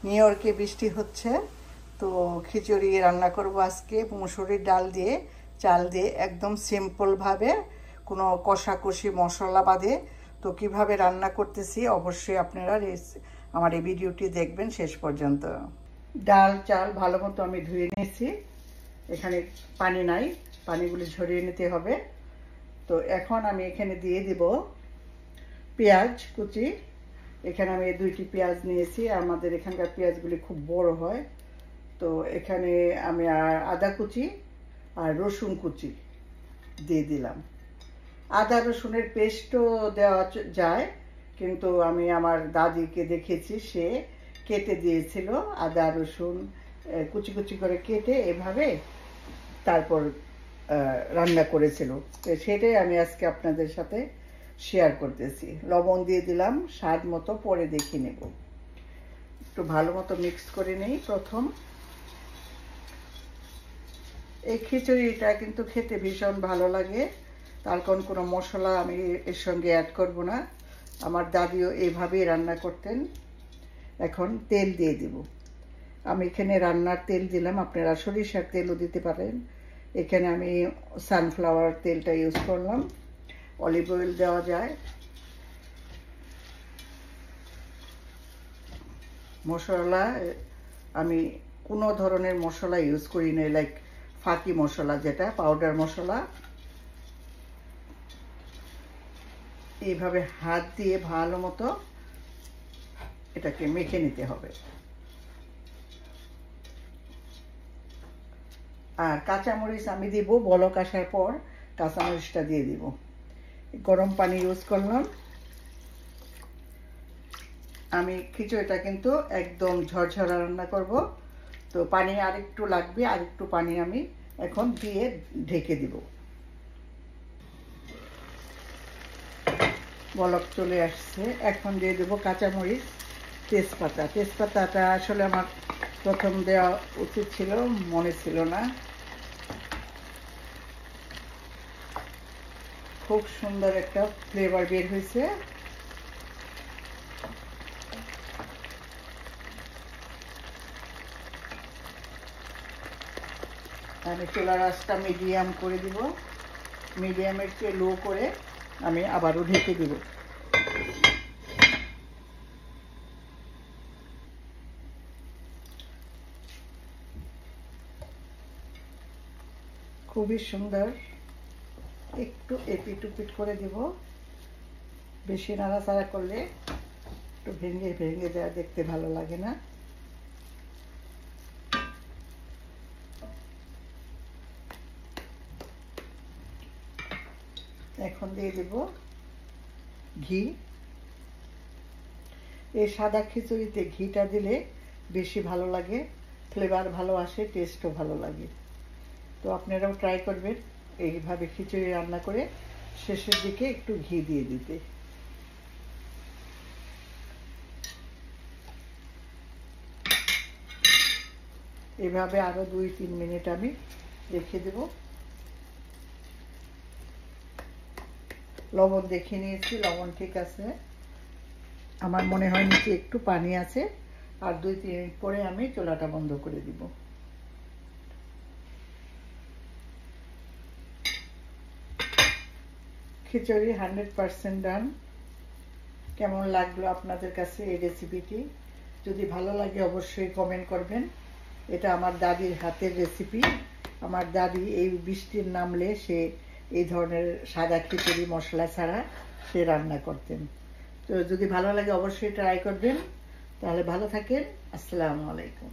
New ইয়র্কে বৃষ্টি হচ্ছে, তো খিচুড়ি রান্না করব আজকে মুসুরির ডাল দিয়ে, চাল দিয়ে, একদম সিম্পলভাবে, কোনো কষাকষি মশলা বাদে। তো কিভাবে রান্না করতেছি অবশ্যই আপনারা আমার এই ভিডিওটি দেখবেন শেষ পর্যন্ত। ডাল চাল ভালো মতো আমি ধুয়ে নিয়েছি, এখানে পানি নাই, পানিগুলি ঝরিয়ে নিতে হবে। তো এখন আমি এখানে দিয়ে দিব পেঁয়াজ কুচি। এখানে আমি 2টি পেঁয়াজ নিয়েছি, আমাদের এখানকার পেঁয়াজগুলি খুব বড় হয়। তো এখানে আমি আদা কুচি আর রসুন কুচি দিয়ে দিলাম। আদা রসুনের পেস্টও দেওয়া যায়, কিন্তু আমি আমার দাদিকে দেখেছি, সে কেটে দিয়েছিল আদা রসুন কুচি কুচি করে কেটে এভাবে তারপর রান্না করেছিল। তো সেটাই আমি আজকে আপনাদের সাথে শেয়ার করতেছি। লবণ দিয়ে দিলাম স্বাদ মতো, পরে দেখে নেব। একটু ভালো মতো মিক্স করে নেই প্রথম। এই খিচুড়িটা কিন্তু খেতে ভীষণ ভালো লাগে, তার কারণ কোনো মশলা আমি এর সঙ্গে অ্যাড করব না। আমার দাদিও এইভাবেই রান্না করতেন। এখন তেল দিয়ে দিব। আমি এখানে রান্নার তেল দিলাম, আপনারা সরিষার তেলও দিতে পারেন। এখানে আমি সানফ্লাওয়ার তেলটা ইউজ করলাম, অলিভ অয়েল দেওয়া যায়। মশলা আমি কোনো ধরনের মশলা ইউজ করি না, লাইক ফাঁকি মশলা, যেটা পাউডার মশলা। এইভাবে হাত দিয়ে ভালো মতো এটাকে মেখে নিতে হবে। আর কাঁচামরিচ আমি দিব বলক আসার পর, কাঁচামরিচটা দিয়ে দিব। গরম পানি ইউজ করলাম। আমি খিচুড়িটা কিন্তু একদম ঝরঝরা রান্না করব, তো পানি আরেকটু লাগবে, আরেকটু পানি আমি এখন দিয়ে ঢেকে দিব। বলক চলে আসছে, এখন দিয়ে দেবো কাঁচামরিচ, তেজপাতা। তেজপাতাটা আসলে আমার প্রথম দেওয়া উচিত ছিল, মনে ছিল না। খুব সুন্দর একটা ফ্লেভার বের হয়েছে। আমি চুলার আঁচটা মিডিয়াম করে দিব, মিডিয়ামের চেয়ে লো করে আমি আবারও ঢেকে দিব। খুবই সুন্দর। একটু এপিট উপিট করে দিব, বেশি নাড়াচাড়া করলে একটু ভেঙে ভেঙে দেওয়া দেখতে ভালো লাগে না। এখন দিয়ে দেব ঘি। এই সাদা খিচুড়িতে ঘিটা দিলে বেশি ভালো লাগে, ফ্লেভার ভালো আসে, টেস্টও ভালো লাগে। তো আপনারাও ট্রাই করবেন এইভাবে খিচুড়ি রান্না করে শেষের দিকে একটু ঘি দিয়ে দিতে। এভাবে আরো 2-3 মিনিট আমি রেখে দেব। লবণ দেখে নিয়েছি, লবণ ঠিক আছে। আমার মনে হয় নিচে একটু পানি আছে, আর 2-3 মিনিট পরে আমি চুলাটা বন্ধ করে দিব। খিচুড়ি 100% ডান। কেমন লাগলো আপনাদের কাছে এই রেসিপিটি? যদি ভালো লাগে অবশ্যই কমেন্ট করবেন। এটা আমার দাদির হাতের রেসিপি। আমার দাদি এই বৃষ্টির নামলে সে এই ধরনের সাদা খিচুড়ি মশলা ছাড়া সে রান্না করতেন। তো যদি ভালো লাগে অবশ্যই ট্রাই করবেন। তাহলে ভালো থাকেন। আসসালামু আলাইকুম।